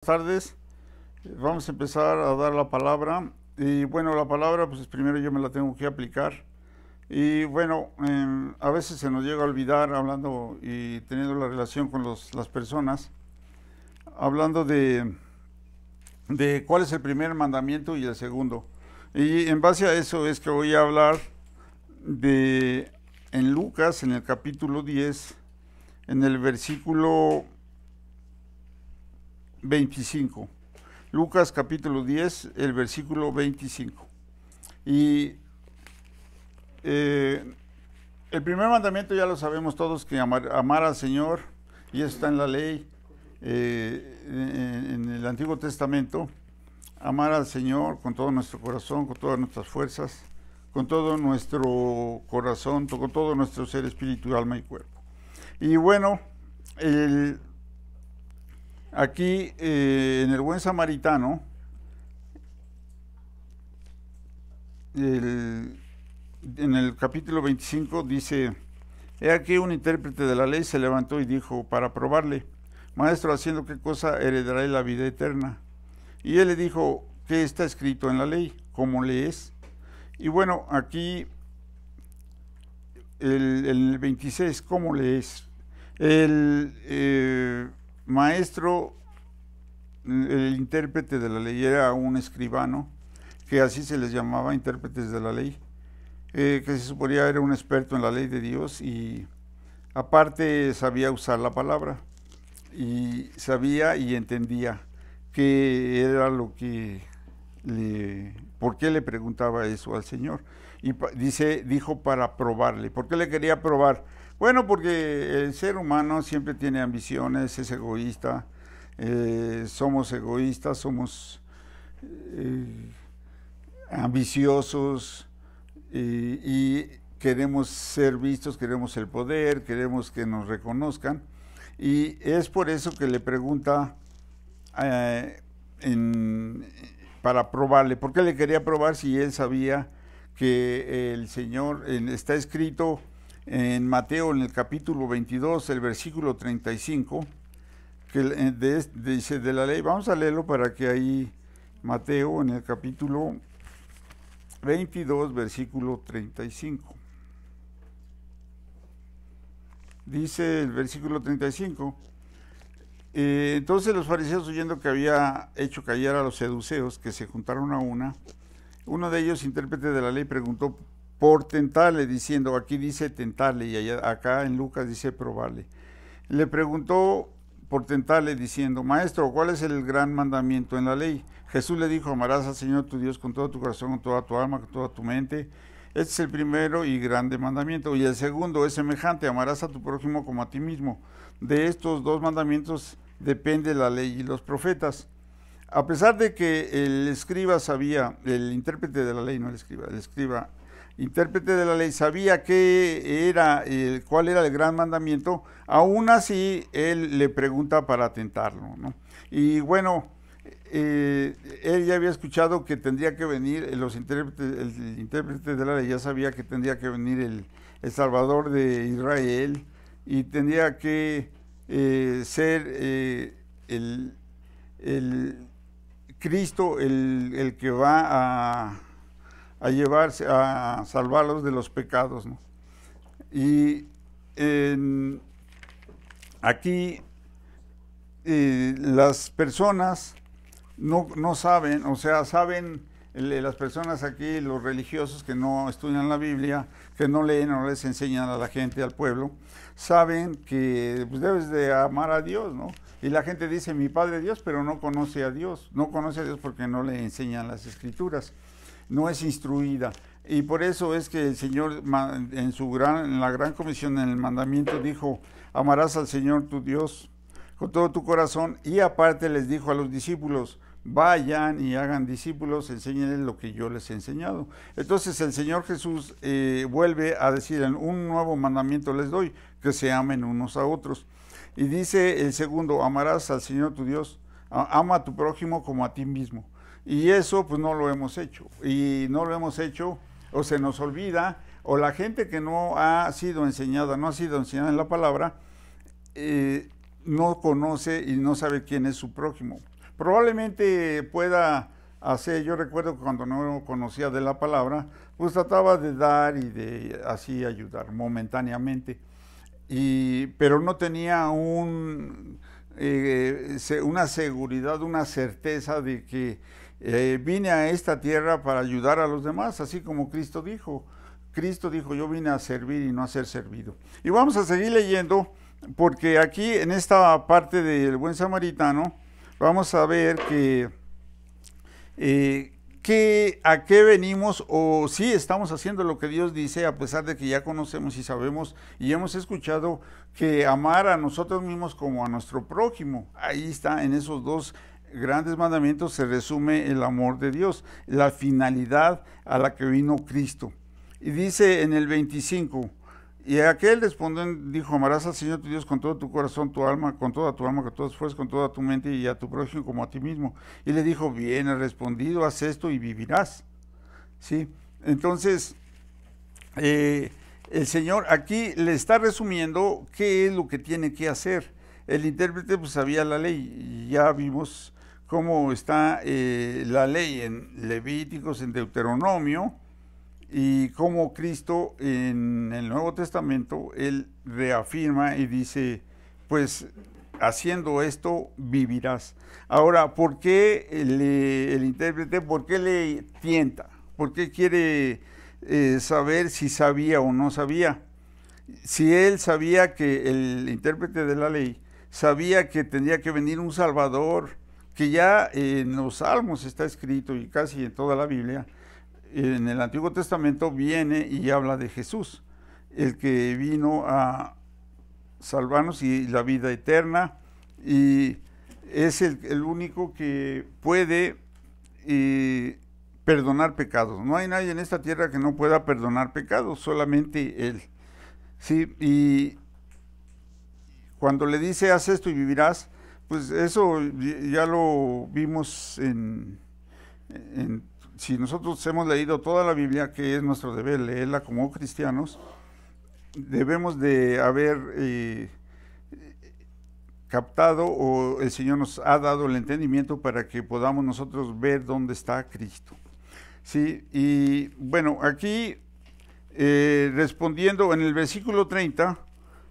Buenas tardes. Vamos a empezar a dar la palabra. Y bueno, la palabra, pues primero yo me la tengo que aplicar. Y bueno, a veces se nos llega a olvidar hablando y teniendo la relación con las personas, hablando de cuál es el primer mandamiento y el segundo. Y en base a eso es que voy a hablar de en Lucas, en el capítulo 10, en el versículo 25. Lucas capítulo 10, el versículo 25. Y el primer mandamiento ya lo sabemos todos, que amar al Señor, y eso está en la ley, en el Antiguo Testamento, amar al Señor con todo nuestro corazón, con todas nuestras fuerzas, con todo nuestro corazón, con todo nuestro ser, espíritu, alma y cuerpo. Y bueno, aquí en el Buen Samaritano, en el capítulo 25 dice: he aquí un intérprete de la ley se levantó y dijo para probarle: Maestro, ¿haciendo qué cosa heredaré la vida eterna? Y él le dijo: ¿qué está escrito en la ley? ¿Cómo lees? Y bueno, aquí el 26, ¿cómo lees? El maestro, el intérprete de la ley, era un escribano, que así se les llamaba, intérpretes de la ley, que se suponía era un experto en la ley de Dios, y aparte sabía usar la palabra, y sabía y entendía qué era lo que por qué le preguntaba eso al Señor. Y dijo para probarle. ¿Por qué le quería probar? Bueno, porque el ser humano siempre tiene ambiciones, es egoísta, somos egoístas, somos ambiciosos, y queremos ser vistos, queremos el poder, queremos que nos reconozcan, y es por eso que le pregunta para probarle. ¿Por qué le quería probar si él sabía que el Señor, está escrito en Mateo, en el capítulo 22, el versículo 35, que dice de la ley? Vamos a leerlo para que ahí, Mateo, en el capítulo 22, versículo 35. Dice el versículo 35: entonces los fariseos, oyendo que había hecho callar a los seduceos, que se juntaron a uno de ellos, intérprete de la ley, preguntó por tentarle, diciendo, aquí dice tentarle, y acá en Lucas dice probarle. Le preguntó por tentarle, diciendo: Maestro, ¿cuál es el gran mandamiento en la ley? Jesús le dijo: amarás al Señor tu Dios con todo tu corazón, con toda tu alma, con toda tu mente. Este es el primero y grande mandamiento. Y el segundo es semejante: amarás a tu prójimo como a ti mismo. De estos dos mandamientos depende la ley y los profetas. A pesar de que el escriba sabía, el intérprete de la ley, no el escriba, intérprete de la ley, sabía cuál era el gran mandamiento, aún así él le pregunta para tentarlo, ¿no? Y bueno, él ya había escuchado que tendría que venir el intérprete de la ley ya sabía que tendría que venir el Salvador de Israel, y tendría que ser el Cristo el que va a llevarse, a salvarlos de los pecados, ¿no? Y aquí las personas no saben, o sea, saben las personas aquí, los religiosos que no estudian la Biblia, que no leen, no les enseñan a la gente, al pueblo, saben que pues, debes de amar a Dios, ¿no? Y la gente dice, mi Padre Dios, pero no conoce a Dios. No conoce a Dios porque no le enseñan las Escrituras, no es instruida. Y por eso es que el Señor, en la gran comisión, en el mandamiento, dijo: amarás al Señor tu Dios con todo tu corazón. Y aparte les dijo a los discípulos: vayan y hagan discípulos, enséñenles lo que yo les he enseñado. Entonces el Señor Jesús vuelve a decir: un nuevo mandamiento les doy, que se amen unos a otros. Y dice el segundo: amarás al Señor tu Dios, ama a tu prójimo como a ti mismo. Y eso pues no lo hemos hecho, y no lo hemos hecho, o se nos olvida, o la gente que no ha sido enseñada en la palabra, no conoce y no sabe quién es su prójimo. probablemente pueda hacer, yo recuerdo que cuando no conocía de la palabra, pues trataba de dar y de así ayudar momentáneamente, pero no tenía una seguridad, una certeza de que vine a esta tierra para ayudar a los demás, así como Cristo dijo. Cristo dijo, yo vine a servir y no a ser servido. Y vamos a seguir leyendo, porque aquí en esta parte del buen samaritano, vamos a ver a qué venimos, o si estamos haciendo lo que Dios dice, a pesar de que ya conocemos y sabemos y hemos escuchado que amar a nosotros mismos como a nuestro prójimo. Ahí está, en esos dos grandes mandamientos se resume el amor de Dios, la finalidad a la que vino Cristo. Y dice en el 25, y aquel respondió, dijo, amarás al Señor tu Dios con todo tu corazón, tu alma, con toda tu alma, con todas tus fuerzas, con toda tu mente, y a tu prójimo como a ti mismo. Y le dijo, bien, has respondido, haz esto y vivirás. ¿Sí? Entonces, el Señor aquí le está resumiendo qué es lo que tiene que hacer. El intérprete pues sabía la ley, y ya vimos cómo está la ley en Levíticos, en Deuteronomio, y cómo Cristo en el Nuevo Testamento, Él reafirma y dice, pues haciendo esto vivirás. Ahora, ¿por qué el intérprete, por qué le tienta? ¿Por qué quiere saber si sabía o no sabía? Si él sabía que el intérprete de la ley sabía que tendría que venir un Salvador, que ya en los Salmos está escrito y casi en toda la Biblia, en el Antiguo Testamento viene y habla de Jesús, el que vino a salvarnos y la vida eterna, y es el único que puede perdonar pecados. No hay nadie en esta tierra que no pueda perdonar pecados, solamente Él. Sí, y cuando le dice, haz esto y vivirás, pues eso ya lo vimos si nosotros hemos leído toda la Biblia, que es nuestro deber leerla como cristianos, debemos de haber captado, o el Señor nos ha dado el entendimiento para que podamos nosotros ver dónde está Cristo. Sí, y bueno, aquí respondiendo en el versículo 30,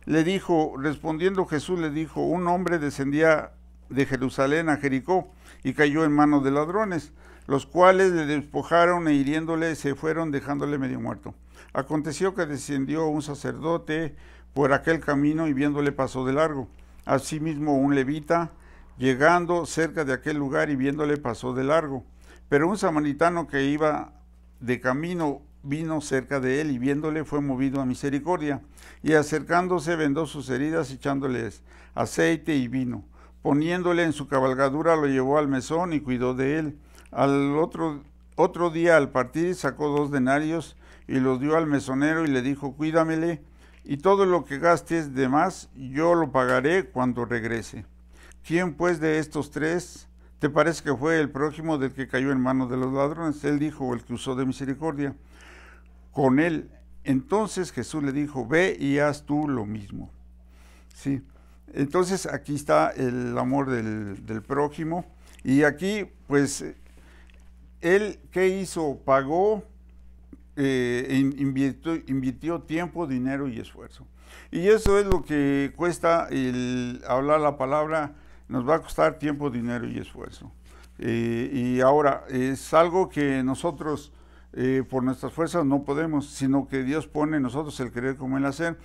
respondiendo Jesús le dijo, un hombre descendía de Jerusalén a Jericó y cayó en manos de ladrones, los cuales le despojaron e hiriéndole se fueron dejándole medio muerto. Aconteció que descendió un sacerdote por aquel camino y viéndole pasó de largo. Asimismo un levita, llegando cerca de aquel lugar y viéndole pasó de largo. Pero un samaritano que iba de camino vino cerca de él y viéndole fue movido a misericordia. Y acercándose vendó sus heridas echándoles aceite y vino. Poniéndole en su cabalgadura lo llevó al mesón y cuidó de él. Al otro día al partir sacó 2 denarios y los dio al mesonero y le dijo, cuídamele, y todo lo que gastes de más yo lo pagaré cuando regrese. ¿Quién pues de estos 3 te parece que fue el prójimo del que cayó en manos de los ladrones? Él dijo, el que usó de misericordia con él. Entonces Jesús le dijo, ve y haz tú lo mismo. Sí. Entonces aquí está el amor del prójimo, y aquí pues él, ¿qué hizo? Pagó, invirtió tiempo, dinero y esfuerzo. Y eso es lo que cuesta el hablar la palabra, nos va a costar tiempo, dinero y esfuerzo. Y ahora, es algo que nosotros por nuestras fuerzas no podemos, sino que Dios pone en nosotros el querer como el hacer.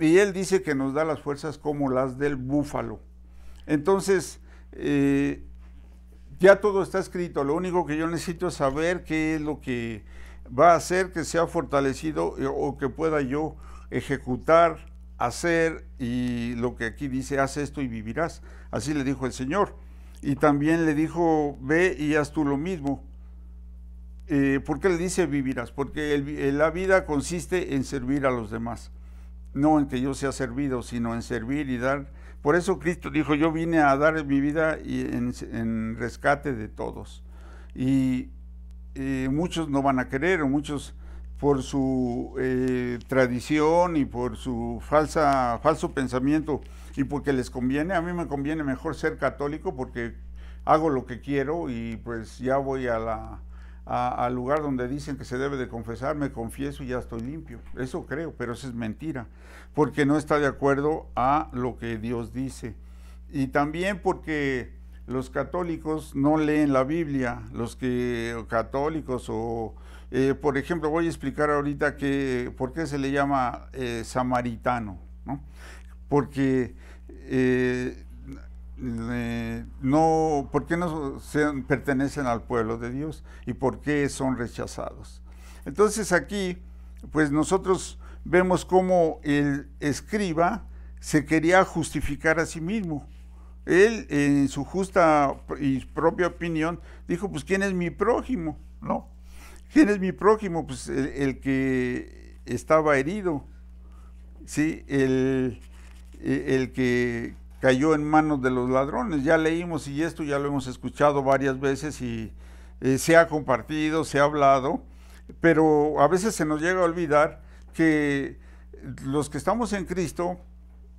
Y Él dice que nos da las fuerzas como las del búfalo. Entonces, ya todo está escrito, lo único que yo necesito es saber qué es lo que va a hacer que sea fortalecido o que pueda yo ejecutar, hacer, y lo que aquí dice, haz esto y vivirás. Así le dijo el Señor. Y también le dijo, ve y haz tú lo mismo. ¿Por qué le dice vivirás? Porque la vida consiste en servir a los demás. No en que yo sea servido, sino en servir y dar. Por eso Cristo dijo, yo vine a dar mi vida en rescate de todos. Y muchos no van a querer, o muchos por su tradición y por su falso pensamiento, y porque les conviene. A mí me conviene mejor ser católico porque hago lo que quiero y pues ya voy al lugar donde dicen que se debe de confesar, me confieso y ya estoy limpio. Eso creo, pero eso es mentira, porque no está de acuerdo a lo que Dios dice. Y también porque los católicos no leen la Biblia, los que católicos o, por ejemplo, voy a explicar ahorita por qué se le llama samaritano, ¿no? Porque ¿por qué no pertenecen al pueblo de Dios y por qué son rechazados? Entonces aquí, pues nosotros vemos cómo el escriba se quería justificar a sí mismo. Él, en su justa y propia opinión, dijo, pues, ¿quién es mi prójimo? ¿No? ¿Quién es mi prójimo? Pues el que estaba herido, ¿sí? El que cayó en manos de los ladrones. Ya leímos y esto ya lo hemos escuchado varias veces y se ha compartido, se ha hablado, pero a veces se nos llega a olvidar que los que estamos en Cristo,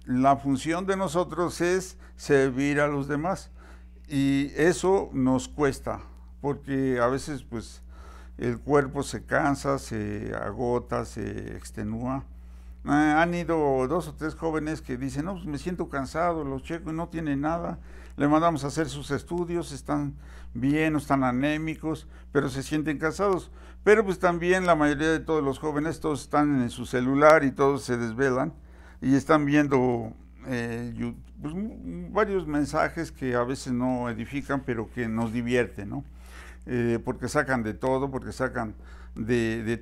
la función de nosotros es servir a los demás y eso nos cuesta porque a veces pues el cuerpo se cansa, se agota, se extenúa. Han ido 2 o 3 jóvenes que dicen, no, pues me siento cansado, los checo y no tienen nada, le mandamos a hacer sus estudios, están bien, no están anémicos, pero se sienten cansados. Pero pues también la mayoría de todos los jóvenes, todos están en su celular y todos se desvelan y están viendo pues, varios mensajes que a veces no edifican, pero que nos divierten, ¿no? Porque sacan de todo, porque sacan de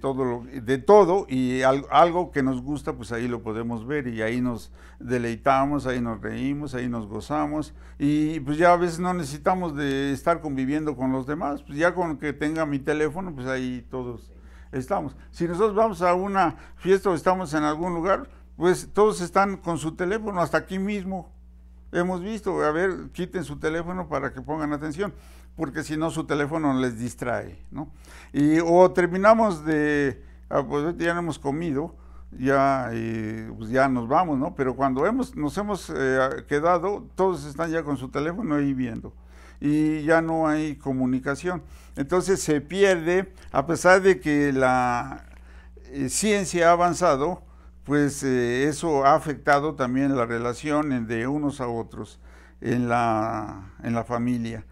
todo y algo que nos gusta, pues ahí lo podemos ver y ahí nos deleitamos, ahí nos reímos, ahí nos gozamos y pues ya a veces no necesitamos de estar conviviendo con los demás, pues ya con que tenga mi teléfono, pues ahí todos estamos. Si nosotros vamos a una fiesta o estamos en algún lugar, pues todos están con su teléfono, hasta aquí mismo hemos visto, a ver, quiten su teléfono para que pongan atención, porque si no su teléfono les distrae, ¿no? O terminamos pues ya no hemos comido, pues ya nos vamos, ¿no? Pero cuando nos hemos quedado, todos están ya con su teléfono ahí viendo y ya no hay comunicación. Entonces se pierde, a pesar de que la ciencia ha avanzado, pues eso ha afectado también la relación de unos a otros en la familia.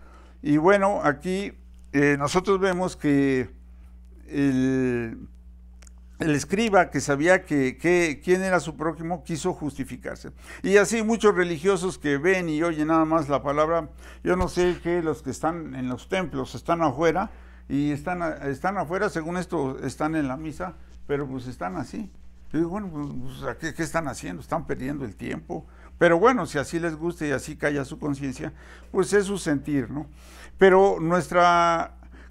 Y bueno, aquí nosotros vemos que el escriba que sabía quién era su prójimo quiso justificarse. Y así muchos religiosos que ven y oyen nada más la palabra, yo no sé que los que están en los templos están afuera y están afuera, según esto están en la misa, pero pues están así. Y digo, bueno, pues, ¿qué están haciendo? Están perdiendo el tiempo. Pero bueno, si así les gusta y así calla su conciencia, pues es su sentir, ¿no? Pero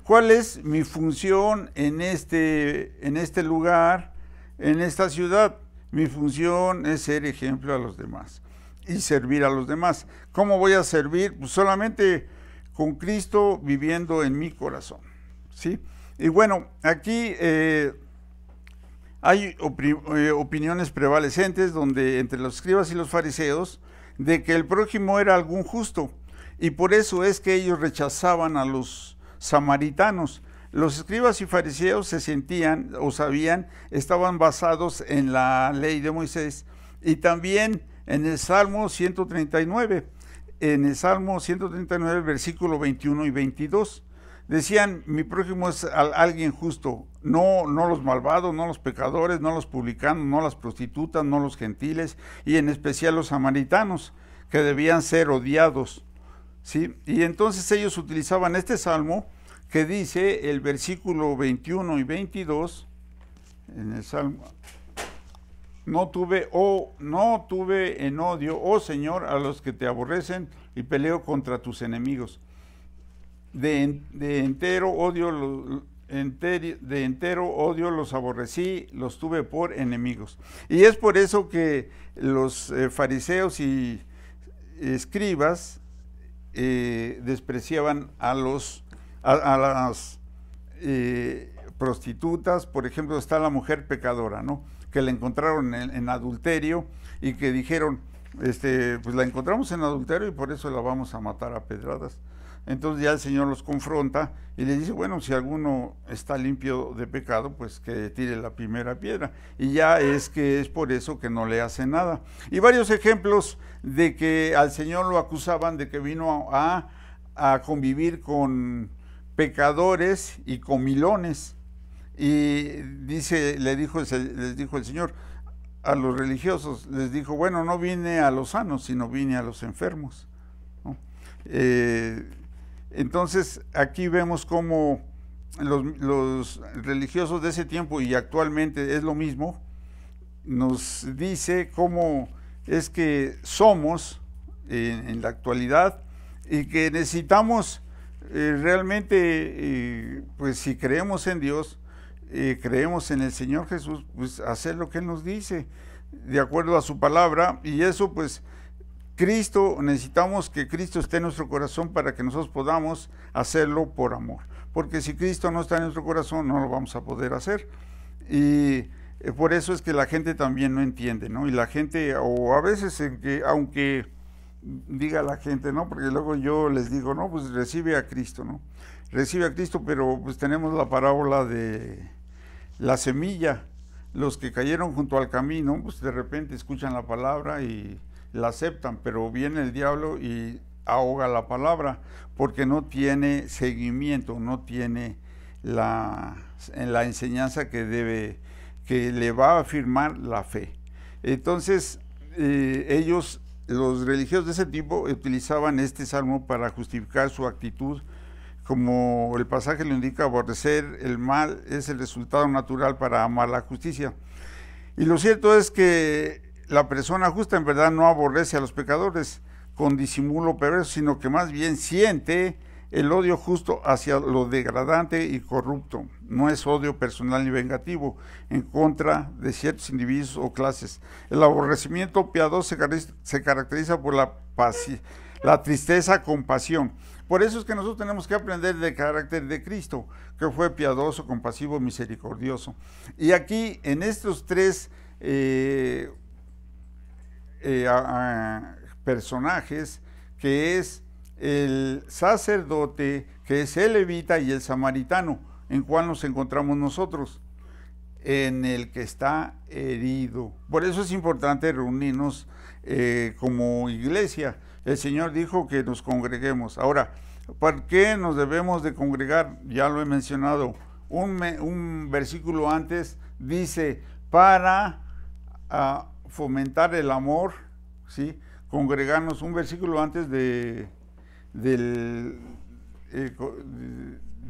¿cuál es mi función en este lugar, en esta ciudad? Mi función es ser ejemplo a los demás y servir a los demás. ¿Cómo voy a servir? Pues solamente con Cristo viviendo en mi corazón, ¿sí? Y bueno, aquí hay opiniones prevalecentes donde entre los escribas y los fariseos de que el prójimo era algún justo y por eso es que ellos rechazaban a los samaritanos. Los escribas y fariseos se sentían o sabían, estaban basados en la ley de Moisés y también en el Salmo 139, versículo 21 y 22. Decían, mi prójimo es alguien justo, no los malvados, no los pecadores, no los publicanos, no las prostitutas, no los gentiles, y en especial los samaritanos, que debían ser odiados, ¿sí? Y entonces ellos utilizaban este salmo que dice el versículo 21 y 22, en el salmo, no tuve en odio, oh Señor, a los que te aborrecen y peleo contra tus enemigos. De entero odio los aborrecí, los tuve por enemigos. Y es por eso que los fariseos y escribas despreciaban a las prostitutas. Por ejemplo, está la mujer pecadora, ¿no? Que la encontraron en adulterio y que dijeron, pues la encontramos en adulterio y por eso la vamos a matar a pedradas. Entonces ya el Señor los confronta y les dice, bueno, si alguno está limpio de pecado, pues que tire la primera piedra. Y ya es que es por eso que no le hace nada. Y varios ejemplos de que al Señor lo acusaban de que vino a convivir con pecadores y comilones. Y dice, les dijo el Señor a los religiosos, les dijo, bueno, no vine a los sanos, sino vine a los enfermos, ¿no? Entonces, aquí vemos cómo los religiosos de ese tiempo, y actualmente es lo mismo, nos dice cómo es que somos en la actualidad y que necesitamos realmente, pues si creemos en Dios, creemos en el Señor Jesús, pues hacer lo que Él nos dice, de acuerdo a su palabra, y eso pues necesitamos que Cristo esté en nuestro corazón para que nosotros podamos hacerlo por amor, porque si Cristo no está en nuestro corazón no lo vamos a poder hacer, y por eso es que la gente también no entiende, ¿no? Y la gente, o a veces aunque diga la gente, ¿no? Porque luego yo les digo, no, pues recibe a Cristo, ¿no? Recibe a Cristo, pero pues tenemos la parábola de la semilla. Los que cayeron junto al camino, pues de repente escuchan la palabra y la aceptan, pero viene el diablo y ahoga la palabra, porque no tiene seguimiento, no tiene la enseñanza que le va a afirmar la fe. Entonces, los religiosos de ese tipo utilizaban este salmo para justificar su actitud, como el pasaje lo indica, aborrecer el mal es el resultado natural para amar la justicia. Y lo cierto es que la persona justa en verdad no aborrece a los pecadores con disimulo perverso, sino que más bien siente el odio justo hacia lo degradante y corrupto. No es odio personal ni vengativo en contra de ciertos individuos o clases. El aborrecimiento piadoso se caracteriza por la tristeza con pasión. Por eso es que nosotros tenemos que aprender del carácter de Cristo, que fue piadoso, compasivo, misericordioso. Y aquí, en estos tres personajes, que es el sacerdote, que es el levita, y el samaritano, ¿en cuál nos encontramos nosotros? En el que está herido. Por eso es importante reunirnos como iglesia. El Señor dijo que nos congreguemos. Ahora, ¿por qué nos debemos de congregar? Ya lo he mencionado. Un versículo antes dice, para fomentar el amor, ¿sí? Congregarnos. Un versículo antes de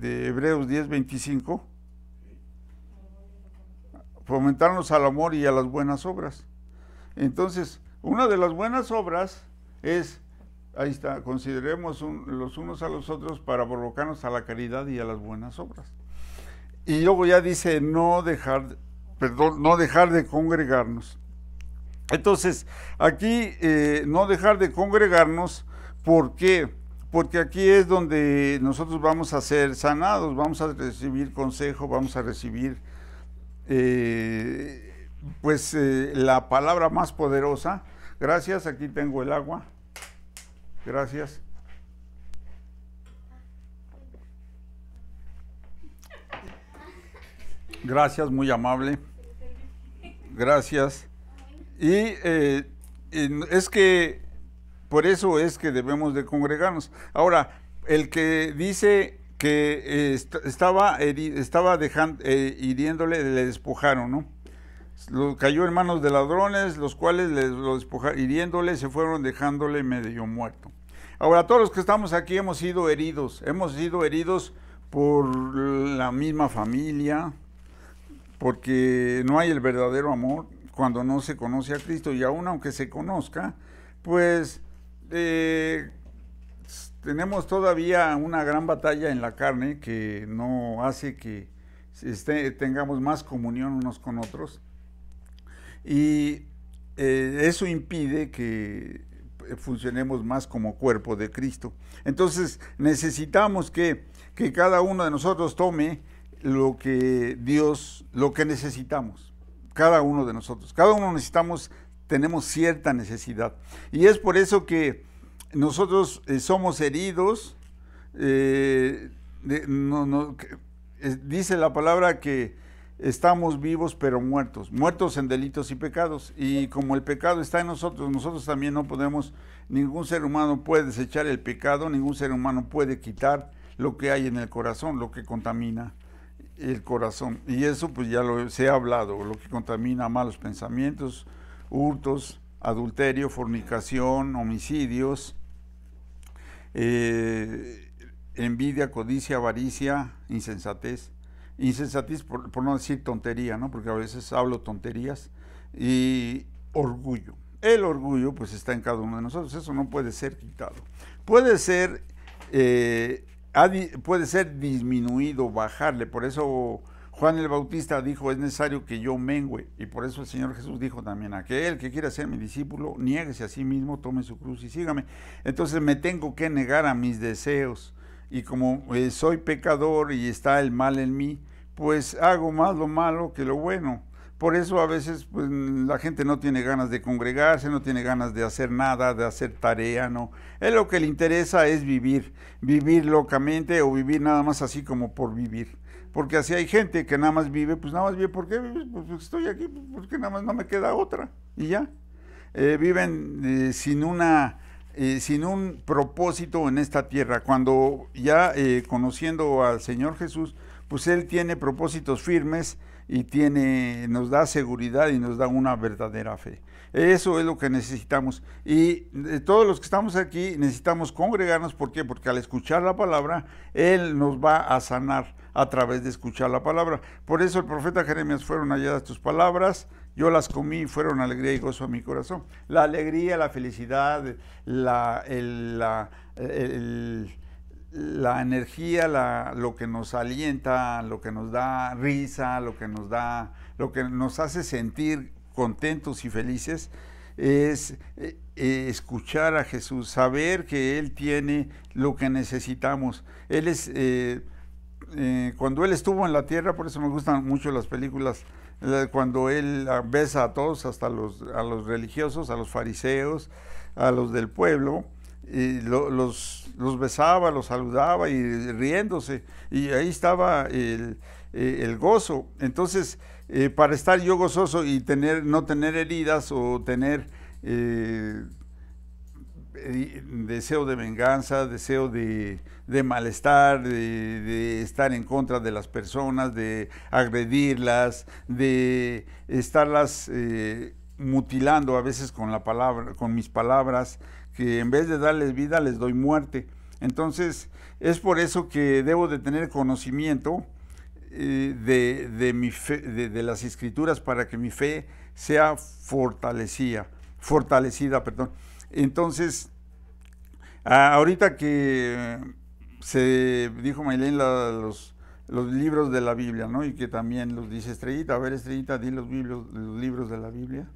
Hebreos 10:25. Fomentarnos al amor y a las buenas obras. Entonces, una de las buenas obras es, ahí está, consideremos los unos a los otros para provocarnos a la caridad y a las buenas obras. Y luego ya dice no dejar de congregarnos. Entonces, aquí no dejar de congregarnos, ¿por qué? Porque aquí es donde nosotros vamos a ser sanados, vamos a recibir consejo, vamos a recibir la palabra más poderosa. Gracias, aquí tengo el agua. Gracias. Gracias, muy amable. Gracias. Y es que por eso es que debemos de congregarnos. Ahora, el que dice que estaba hiriéndole, le despojaron, ¿no? Cayó en manos de ladrones, los cuales lo despojaron, hiriéndole, se fueron dejándole medio muerto. Ahora, todos los que estamos aquí hemos sido heridos por la misma familia, porque no hay el verdadero amor cuando no se conoce a Cristo, y aún aunque se conozca, pues tenemos todavía una gran batalla en la carne que no hace que tengamos más comunión unos con otros, y eso impide que funcionemos más como cuerpo de Cristo. Entonces necesitamos que cada uno de nosotros tome lo que necesitamos, cada uno de nosotros, tenemos cierta necesidad, y es por eso que nosotros somos heridos Dice la palabra que estamos vivos pero muertos, muertos en delitos y pecados, y como el pecado está en nosotros, nosotros también no podemos, ningún ser humano puede desechar el pecado, ningún ser humano puede quitar lo que hay en el corazón, lo que contamina el corazón, y eso pues ya se ha hablado, lo que contamina malos pensamientos, hurtos, adulterio, fornicación, homicidios, envidia, codicia, avaricia, insensatez. Insensatez por no decir tontería, ¿no? Porque a veces hablo tonterías. Y orgullo. El orgullo pues está en cada uno de nosotros, eso no puede ser quitado. Puede ser disminuido, bajarle, por eso Juan el Bautista dijo, es necesario que yo mengüe, y por eso el Señor Jesús dijo también, aquel que quiera ser mi discípulo, niéguese a sí mismo, tome su cruz y sígame. Entonces me tengo que negar a mis deseos, y como soy pecador y está el mal en mí, pues hago más lo malo que lo bueno. Por eso a veces pues, la gente no tiene ganas de congregarse, no tiene ganas de hacer nada, de hacer tarea, ¿no? Es lo que le interesa es vivir locamente o vivir nada más así como por vivir. Porque así hay gente que nada más vive, pues nada más vive, ¿por qué vives? Pues estoy aquí, pues porque nada más no me queda otra, y ya. Viven sin un propósito en esta tierra. Cuando ya conociendo al Señor Jesús, pues Él tiene propósitos firmes y nos da seguridad y nos da una verdadera fe. Eso es lo que necesitamos. Y todos los que estamos aquí necesitamos congregarnos. ¿Por qué? Porque al escuchar la palabra, Él nos va a sanar a través de escuchar la palabra. Por eso el profeta Jeremías, fueron halladas tus palabras, yo las comí y fueron alegría y gozo a mi corazón. La alegría, la felicidad, la energía, lo que nos alienta, lo que nos da risa, lo que nos hace sentir contentos y felices, es escuchar a Jesús, saber que Él tiene lo que necesitamos. Él es, cuando Él estuvo en la tierra, por eso me gustan mucho las películas, cuando Él besa a todos, hasta a los religiosos, a los fariseos, a los del pueblo, y los besaba, los saludaba y riéndose, y ahí estaba el gozo. Entonces, para estar yo gozoso y no tener heridas o tener deseo de venganza, deseo de malestar, de estar en contra de las personas, de agredirlas, de estarlas mutilando a veces con la palabra, con mis palabras, que en vez de darles vida les doy muerte. Entonces es por eso que debo de tener conocimiento de mi fe, de las Escrituras, para que mi fe sea fortalecida, perdón. Entonces, ahorita que se dijo Maylene los libros de la Biblia, ¿no? Y que también los dice Estrellita. A ver, Estrellita, di los libros de la Biblia.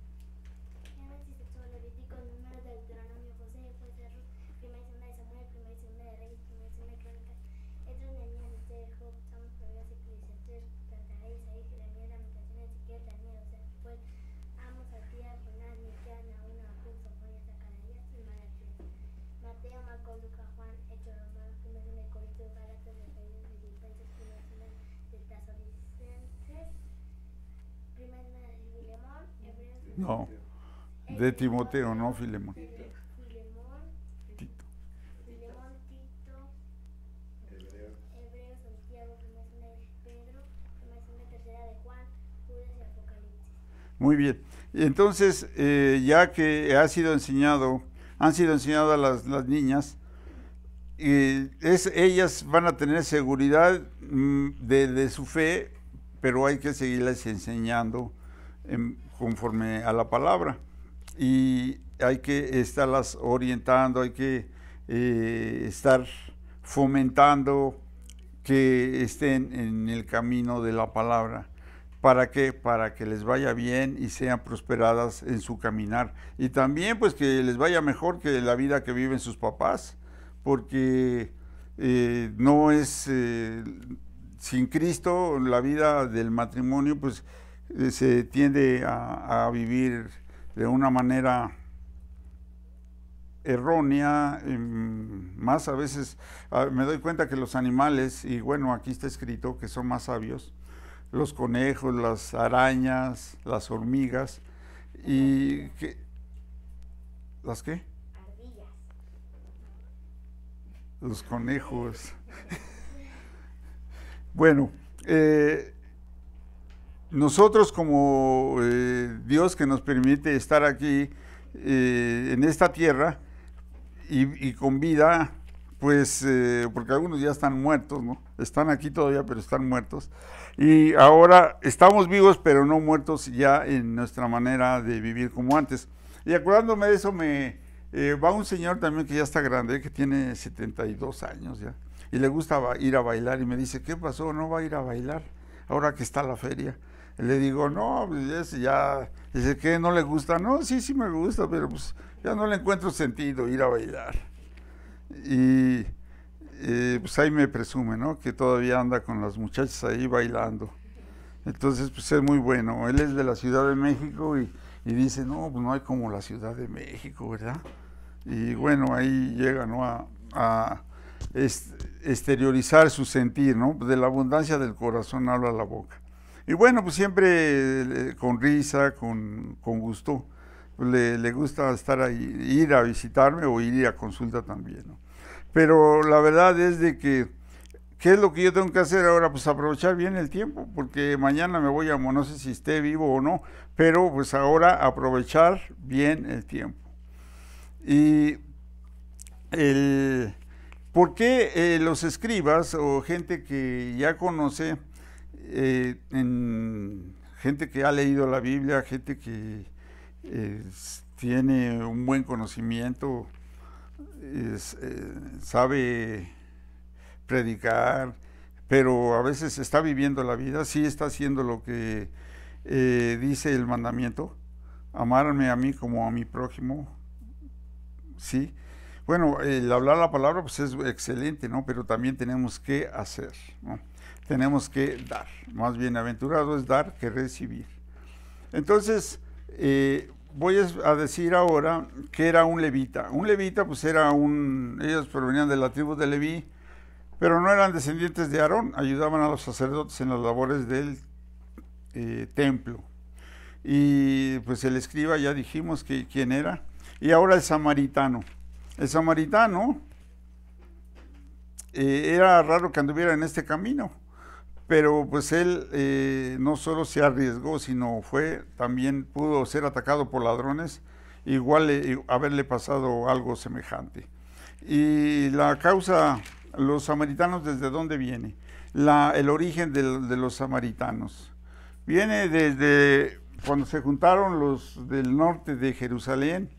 No, de Timoteo, no Filemón. Tito. Hebreos, Santiago, Pedro, tercera de Juan, Judas y Apocalipsis. Muy bien. Entonces, ya que han sido enseñadas las niñas, ellas van a tener seguridad de su fe, pero hay que seguirles enseñando conforme a la palabra, y hay que estarlas orientando, hay que estar fomentando que estén en el camino de la palabra. ¿Para qué? Para que les vaya bien y sean prosperadas en su caminar, y también pues que les vaya mejor que la vida que viven sus papás, porque no es sin Cristo la vida del matrimonio, pues se tiende a vivir de una manera errónea, más a veces me doy cuenta que los animales, y bueno, aquí está escrito que son más sabios, los conejos, las arañas, las hormigas, y que, ¿las qué? Ardillas. Los conejos. Bueno, nosotros como Dios que nos permite estar aquí en esta tierra y con vida, pues porque algunos ya están muertos, ¿no? Están aquí todavía, pero están muertos. Y ahora estamos vivos, pero no muertos ya en nuestra manera de vivir como antes. Y acordándome de eso, va un señor también que ya está grande, que tiene 72 años ya, y le gusta ir a bailar, y me dice, ¿qué pasó? ¿No va a ir a bailar ahora que está la feria? Y le digo, no, pues ya, dice, ¿qué? ¿No le gusta? No, sí me gusta, pero pues ya no le encuentro sentido ir a bailar. Y pues ahí me presume, ¿no? Que todavía anda con las muchachas ahí bailando. Entonces, pues es muy bueno. Él es de la Ciudad de México y dice, no, pues no hay como la Ciudad de México, ¿verdad? Y bueno, ahí llega, ¿no? A exteriorizar su sentir, ¿no? De la abundancia del corazón habla la boca. Y bueno, pues siempre con risa, con gusto, le gusta estar ahí, ir a visitarme o ir a consulta también, ¿no? Pero la verdad es de que, ¿qué es lo que yo tengo que hacer ahora? Pues aprovechar bien el tiempo, porque mañana me voy a, no sé si esté vivo o no, pero pues ahora aprovechar bien el tiempo. Y ¿por qué los escribas o gente que ya conoce, gente que ha leído la Biblia, gente que tiene un buen conocimiento, sabe predicar, pero a veces está viviendo la vida, sí está haciendo lo que dice el mandamiento, amarme a mí como a mi prójimo, sí? Bueno, el hablar la palabra pues es excelente, ¿no? Pero también tenemos que hacer, ¿no? Tenemos que dar. Más bienaventurado es dar que recibir. Entonces, voy a decir ahora que era un levita. Un levita pues era ellos provenían de la tribu de Leví, pero no eran descendientes de Aarón, ayudaban a los sacerdotes en las labores del templo. Y pues el escriba ya dijimos que quién era. Y ahora el samaritano. El samaritano era raro que anduviera en este camino, pero pues él no solo se arriesgó, sino también pudo ser atacado por ladrones, igual haberle pasado algo semejante. Y la causa, los samaritanos, ¿desde dónde viene? El origen de los samaritanos. Viene desde cuando se juntaron los del norte de Jerusalén,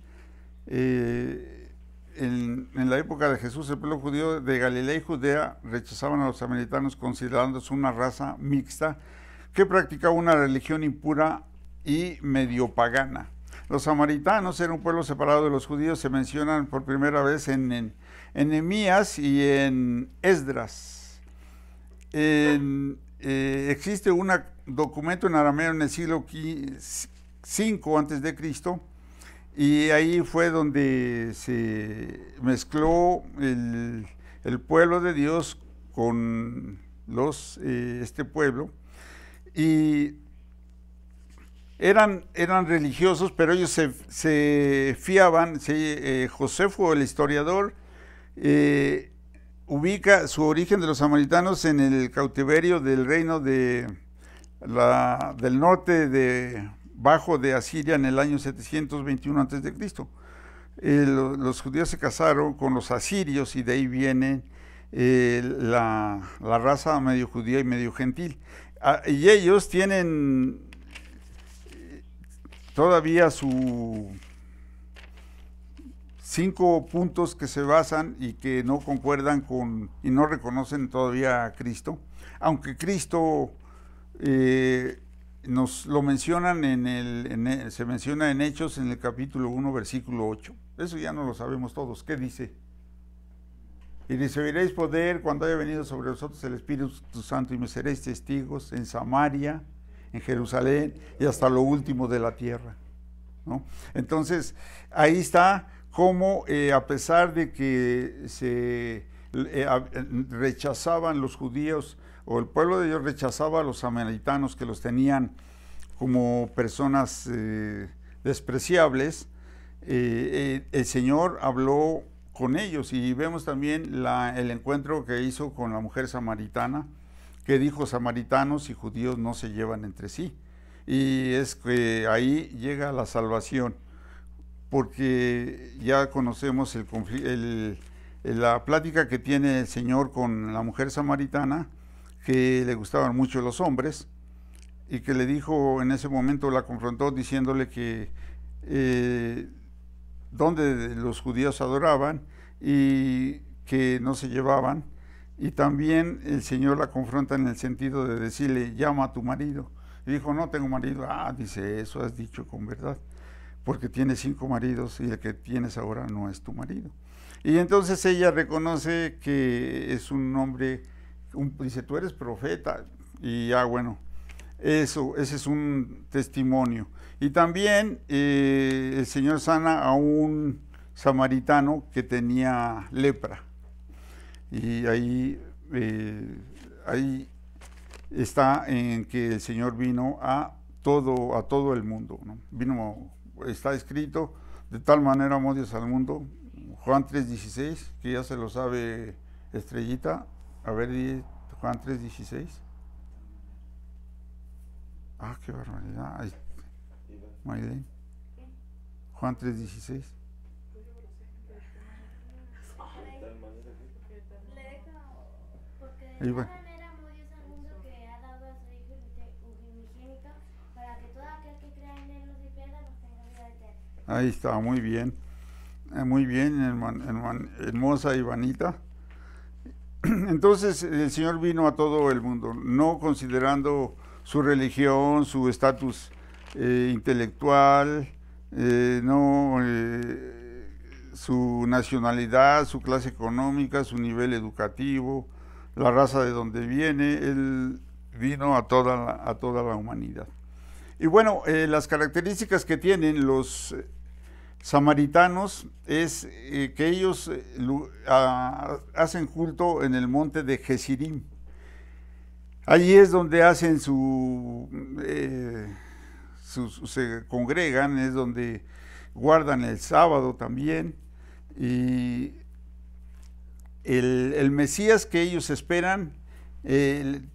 en la época de Jesús, el pueblo judío de Galilea y Judea rechazaban a los samaritanos considerándose una raza mixta que practicaba una religión impura y medio pagana. Los samaritanos eran un pueblo separado de los judíos, se mencionan por primera vez en Nehemías y en Esdras. Existe un documento en arameo en el siglo V antes de Cristo, y ahí fue donde se mezcló el pueblo de Dios con este pueblo, y eran religiosos, pero ellos se fiaban. Josefo, el historiador, ubica su origen de los samaritanos en el cautiverio del reino del norte bajo de Asiria en el año 721 a.C. Los judíos se casaron con los asirios y de ahí viene la raza medio judía y medio gentil. Y ellos tienen todavía 5 puntos que se basan y que no concuerdan y no reconocen todavía a Cristo, aunque Cristo nos lo mencionan se menciona en Hechos en el capítulo 1, versículo 8. Eso ya no lo sabemos todos. ¿Qué dice? Y recibiréis poder cuando haya venido sobre vosotros el Espíritu Santo, y me seréis testigos en Samaria, en Jerusalén y hasta lo último de la tierra, ¿no? Entonces, ahí está cómo a pesar de que rechazaban los judíos, o el pueblo de Dios rechazaba a los samaritanos, que los tenían como personas despreciables, el Señor habló con ellos, y vemos también el encuentro que hizo con la mujer samaritana, que dijo: samaritanos y judíos no se llevan entre sí. Y es que ahí llega la salvación, porque ya conocemos la plática que tiene el Señor con la mujer samaritana, que le gustaban mucho los hombres, y que le dijo en ese momento, la confrontó diciéndole que donde los judíos adoraban y que no se llevaban. Y también el Señor la confronta en el sentido de decirle: llama a tu marido. Y dijo: no tengo marido. Dice: eso has dicho con verdad, porque tienes 5 maridos y el que tienes ahora no es tu marido. Y entonces ella reconoce que es un hombre, dice: tú eres profeta. Y bueno, ese es un testimonio. Y también el Señor sana a un samaritano que tenía lepra. Y ahí está en que el Señor vino a todo el mundo, ¿no? Está escrito: de tal manera amó Dios al mundo, Juan 3:16, que ya se lo sabe Estrellita. A ver, Juan 3:16. Qué barbaridad. Maylene. Juan 3:16. De tal manera amó Dios al mundo que ha dado a su Hijo unigénito, para que todo aquel que crea en él no se pierda, mas tenga vida eterna. Ahí está, muy bien, hermosa Ivanita. Entonces el Señor vino a todo el mundo, no considerando su religión, su estatus intelectual, su nacionalidad, su clase económica, su nivel educativo, la raza de donde viene. Él vino a toda la humanidad. Y bueno, las características que tienen los samaritanos es que ellos hacen culto en el monte de Gezirim. Allí es donde hacen se congregan, es donde guardan el sábado también. Y el Mesías que ellos esperan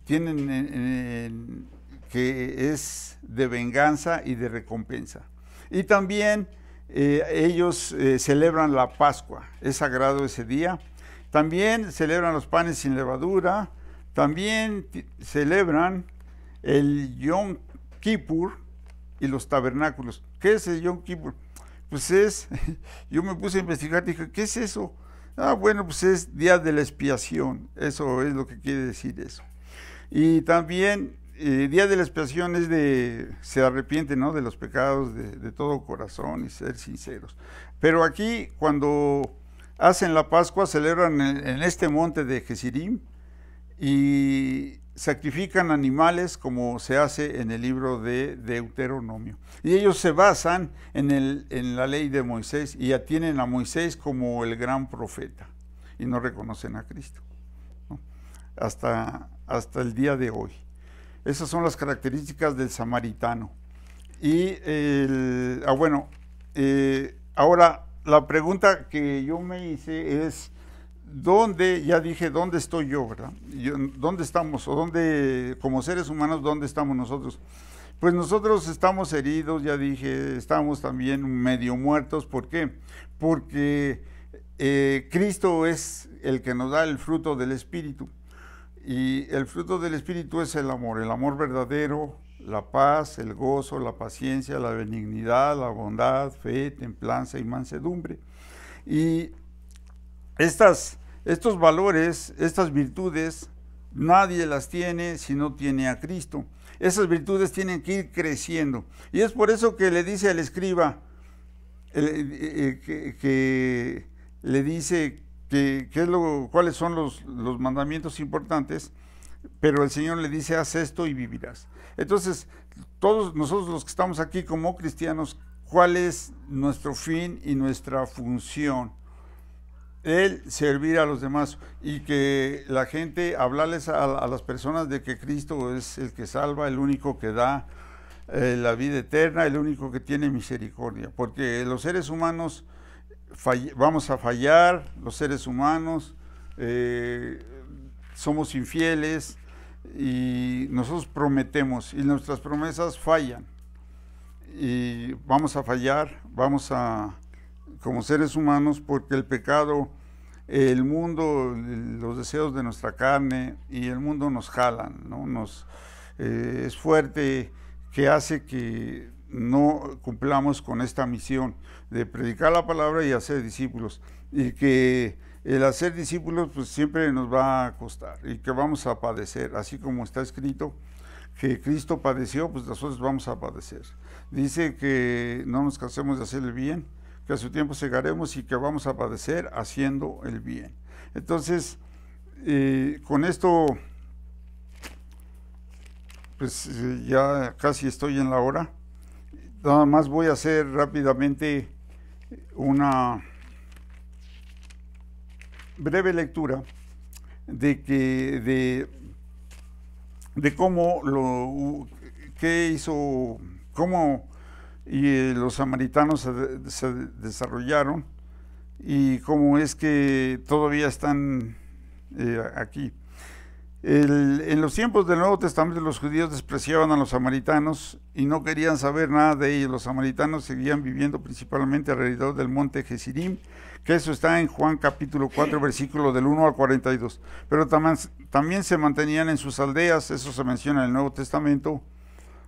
tienen que es de venganza y de recompensa. Y también ellos celebran la Pascua, es sagrado ese día. También celebran los panes sin levadura. También celebran el Yom Kippur y los tabernáculos. ¿Qué es el Yom Kippur? Pues yo me puse a investigar, dije: ¿qué es eso? Bueno, pues es día de la expiación, eso es lo que quiere decir eso. Y también día de la expiación es se arrepiente, ¿no?, de los pecados de todo corazón y ser sinceros. Pero aquí, cuando hacen la Pascua, celebran en este monte de Gezirim y sacrifican animales, como se hace en el libro de Deuteronomio. Y ellos se basan en la ley de Moisés y ya tienen a Moisés como el gran profeta y no reconocen a Cristo, ¿no?, hasta el día de hoy. Esas son las características del samaritano. Y ahora la pregunta que yo me hice es: ya dije, ¿dónde estoy yo, verdad? ¿Dónde estamos? O como seres humanos, ¿dónde estamos nosotros? Pues nosotros estamos heridos, ya dije, estamos también medio muertos. ¿Por qué? Porque Cristo es el que nos da el fruto del Espíritu. Y el fruto del Espíritu es el amor verdadero, la paz, el gozo, la paciencia, la benignidad, la bondad, fe, templanza y mansedumbre. Y estos valores, estas virtudes, nadie las tiene si no tiene a Cristo. Esas virtudes tienen que ir creciendo. Y es por eso que le dice al escriba, que le dice cuáles son los mandamientos importantes, pero el Señor le dice: haz esto y vivirás. Entonces, todos nosotros los que estamos aquí como cristianos, cuál es nuestro fin y nuestra función. El servir a los demás y que la gente, hablarles a las personas de que Cristo es el que salva, el único que da la vida eterna, el único que tiene misericordia, porque los seres humanos vamos a fallar, los seres humanos somos infieles y nosotros prometemos y nuestras promesas fallan y vamos a fallar, como seres humanos, porque el pecado, el mundo, los deseos de nuestra carne y el mundo nos jalan, ¿no? Es fuerte, que hace que no cumplamos con esta misión de predicar la palabra y hacer discípulos, y que el hacer discípulos pues siempre nos va a costar y que vamos a padecer, así como está escrito que Cristo padeció, pues nosotros vamos a padecer. Dice que no nos cansemos de hacer el bien, que a su tiempo segaremos y que vamos a padecer haciendo el bien. Entonces, con esto, pues ya casi estoy en la hora. Nada más voy a hacer rápidamente una breve lectura de cómo qué hizo, cómo los samaritanos se desarrollaron y cómo es que todavía están aquí. En los tiempos del Nuevo Testamento los judíos despreciaban a los samaritanos y no querían saber nada de ellos. Los samaritanos seguían viviendo principalmente alrededor del monte Gerizim, que eso está en Juan capítulo 4, versículo del 1 al 42. Pero también se mantenían en sus aldeas, eso se menciona en el Nuevo Testamento,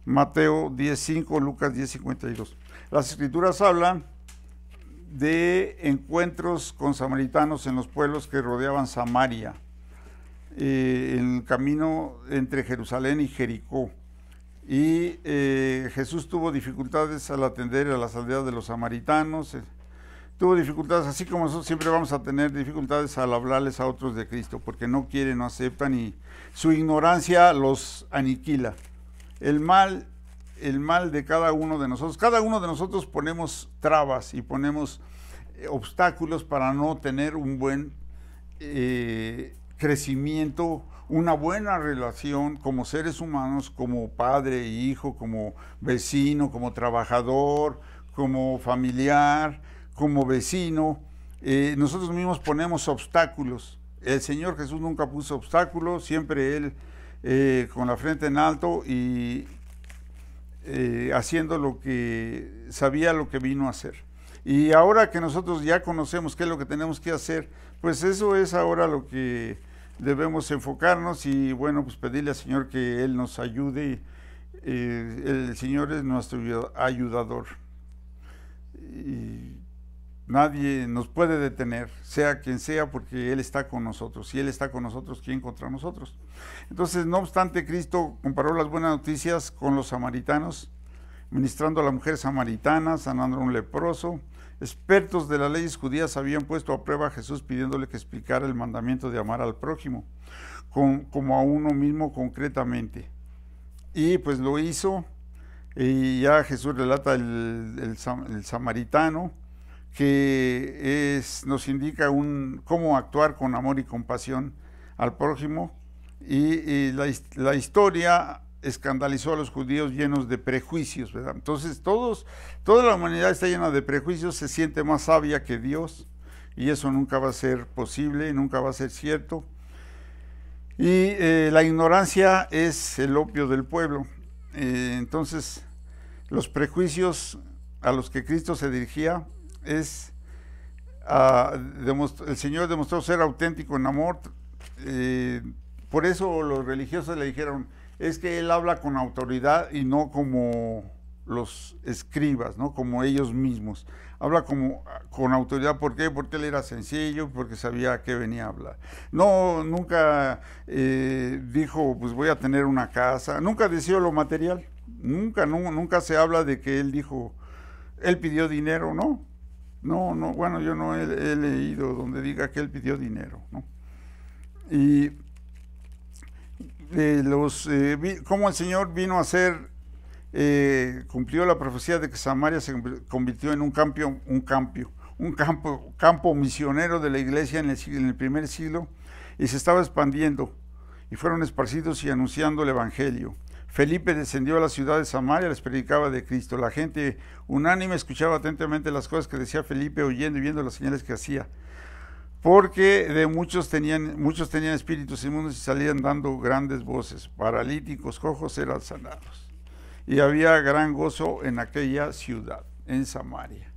Mateo 10:5, Lucas 10:52. Las escrituras hablan de encuentros con samaritanos en los pueblos que rodeaban Samaria, en el camino entre Jerusalén y Jericó. Y Jesús tuvo dificultades al atender a las aldeas de los samaritanos, tuvo dificultades, así como nosotros siempre vamos a tener dificultades al hablarles a otros de Cristo, porque no quieren, no aceptan y su ignorancia los aniquila. El mal de cada uno de nosotros ponemos trabas y ponemos obstáculos para no tener un buen crecimiento, una buena relación como seres humanos, como padre e hijo, como vecino, como trabajador, como familiar, como vecino. Nosotros mismos ponemos obstáculos. El Señor Jesús nunca puso obstáculos, siempre Él con la frente en alto y haciendo lo que sabía, lo que vino a hacer. Y ahora que nosotros ya conocemos qué es lo que tenemos que hacer, pues eso es ahora lo que debemos enfocarnos y bueno, pues pedirle al Señor que Él nos ayude. El Señor es nuestro ayudador y nadie nos puede detener, sea quien sea, porque Él está con nosotros. Si Él está con nosotros, ¿quién contra nosotros? Entonces, no obstante, Cristo comparó las buenas noticias con los samaritanos, ministrando a la mujer samaritana, sanando a un leproso. Expertos de las leyes judías habían puesto a prueba a Jesús pidiéndole que explicara el mandamiento de amar al prójimo como a uno mismo concretamente. Y pues lo hizo, y ya Jesús relata el samaritano, que nos indica cómo actuar con amor y compasión al prójimo, y la historia escandalizó a los judíos llenos de prejuicios, ¿verdad? Entonces toda la humanidad está llena de prejuicios, se siente más sabia que Dios, y eso nunca va a ser posible, nunca va a ser cierto. Y la ignorancia es el opio del pueblo. Entonces los prejuicios a los que Cristo se dirigía el Señor demostró ser auténtico en amor. Por eso los religiosos le dijeron, es que Él habla con autoridad y no como los escribas, ¿no? Como ellos mismos. Habla con autoridad. ¿Por qué? Porque Él era sencillo, porque sabía a qué venía a hablar. No, nunca dijo, pues voy a tener una casa. Nunca deseó lo material. Nunca se habla de que Él dijo, Él pidió dinero, ¿no? No, bueno, yo no he leído donde diga que Él pidió dinero, ¿no? Y cómo el Señor vino a ser cumplió la profecía de que Samaria se convirtió en un campo misionero de la iglesia en el primer siglo, y se estaba expandiendo, y fueron esparcidos y anunciando el evangelio. Felipe descendió a la ciudad de Samaria, les predicaba de Cristo. La gente unánime escuchaba atentamente las cosas que decía Felipe, oyendo y viendo las señales que hacía, porque de muchos tenían espíritus inmundos y salían dando grandes voces. Paralíticos, cojos eran sanados. Y había gran gozo en aquella ciudad, en Samaria.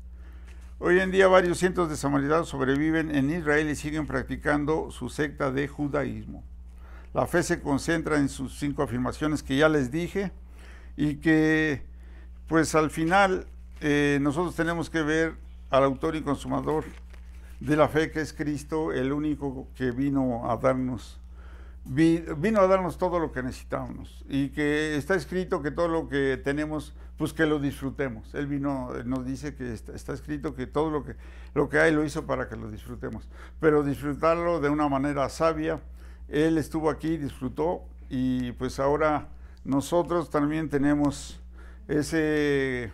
Hoy en día varios cientos de samaritanos sobreviven en Israel y siguen practicando su secta de judaísmo. La fe se concentra en sus 5 afirmaciones que ya les dije, y que pues al final nosotros tenemos que ver al autor y consumador de la fe, que es Cristo, el único que vino a darnos todo lo que necesitábamos, y que está escrito que todo lo que tenemos, pues que lo disfrutemos. Él nos dice que está escrito que todo lo que hay lo hizo para que lo disfrutemos, pero disfrutarlo de una manera sabia. Él estuvo aquí, disfrutó, y pues ahora nosotros también tenemos ese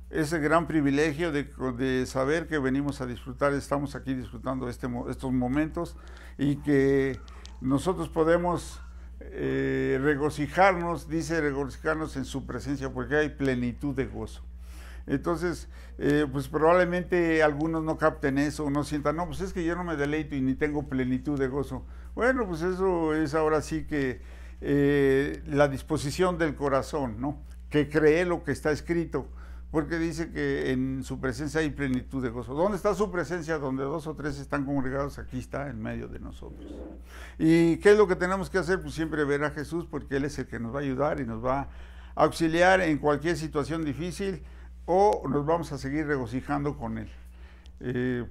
gran privilegio de saber que venimos a disfrutar, estamos aquí disfrutando estos momentos, y que nosotros podemos regocijarnos en su presencia, porque hay plenitud de gozo. Entonces, pues probablemente algunos no capten eso, no sientan, no, pues es que yo no me deleito y ni tengo plenitud de gozo. Bueno, pues eso es ahora sí que la disposición del corazón, ¿no? Que cree lo que está escrito, porque dice que en su presencia hay plenitud de gozo. ¿Dónde está su presencia? Donde 2 o 3 están congregados, aquí está en medio de nosotros. ¿Y qué es lo que tenemos que hacer? Pues siempre ver a Jesús, porque Él es el que nos va a ayudar y nos va a auxiliar en cualquier situación difícil, o nos vamos a seguir regocijando con Él. Este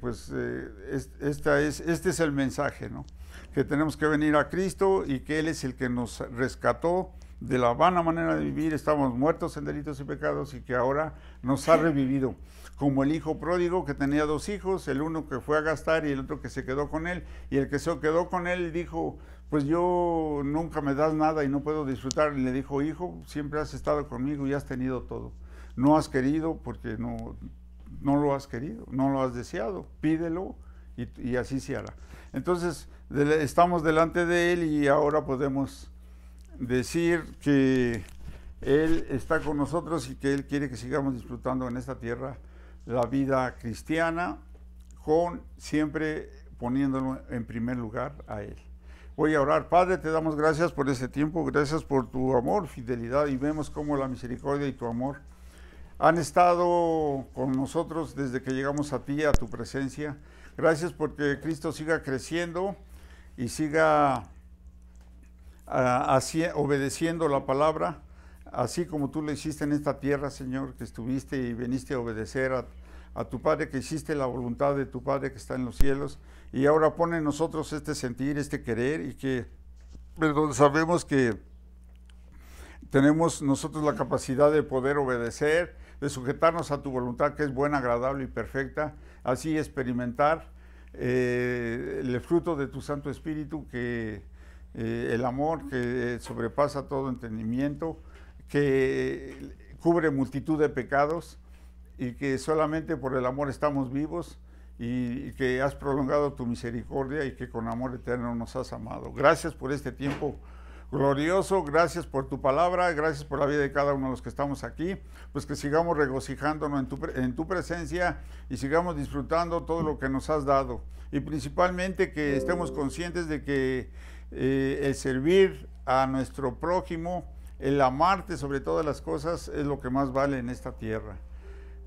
es el mensaje, ¿no? Que tenemos que venir a Cristo, y que Él es el que nos rescató de la vana manera de vivir. Estábamos muertos en delitos y pecados, y que ahora nos ha revivido, como el hijo pródigo que tenía 2 hijos, el uno que fue a gastar y el otro que se quedó con él, y el que se quedó con él dijo, pues yo nunca me das nada y no puedo disfrutar. Y le dijo, hijo, siempre has estado conmigo y has tenido todo. No has querido porque no lo has querido, no lo has deseado, pídelo y así se hará. Entonces estamos delante de Él, y ahora podemos decir que Él está con nosotros, y que Él quiere que sigamos disfrutando en esta tierra la vida cristiana, siempre poniéndolo en primer lugar a Él. Voy a orar. Padre, te damos gracias por este tiempo, gracias por tu amor, fidelidad, y vemos cómo la misericordia y tu amor han estado con nosotros desde que llegamos a ti, a tu presencia. Gracias porque Cristo siga creciendo y siga obedeciendo la palabra, así como tú lo hiciste en esta tierra, Señor, que estuviste y viniste a obedecer a tu Padre, que hiciste la voluntad de tu Padre que está en los cielos, y ahora pone en nosotros este sentir, este querer, y que sabemos que tenemos nosotros la capacidad de poder obedecer, de sujetarnos a tu voluntad, que es buena, agradable y perfecta, así experimentar el fruto de tu Santo Espíritu, que el amor que sobrepasa todo entendimiento, que cubre multitud de pecados, y que solamente por el amor estamos vivos, y que has prolongado tu misericordia, y que con amor eterno nos has amado. Gracias por este tiempo glorioso, gracias por tu palabra, gracias por la vida de cada uno de los que estamos aquí, pues que sigamos regocijándonos en tu presencia, y sigamos disfrutando todo lo que nos has dado, y principalmente que estemos conscientes de que el servir a nuestro prójimo, el amarte sobre todas las cosas, es lo que más vale en esta tierra.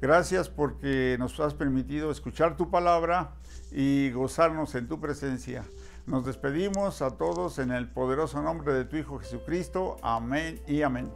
Gracias porque nos has permitido escuchar tu palabra y gozarnos en tu presencia. Nos despedimos a todos en el poderoso nombre de tu Hijo Jesucristo. Amén y amén.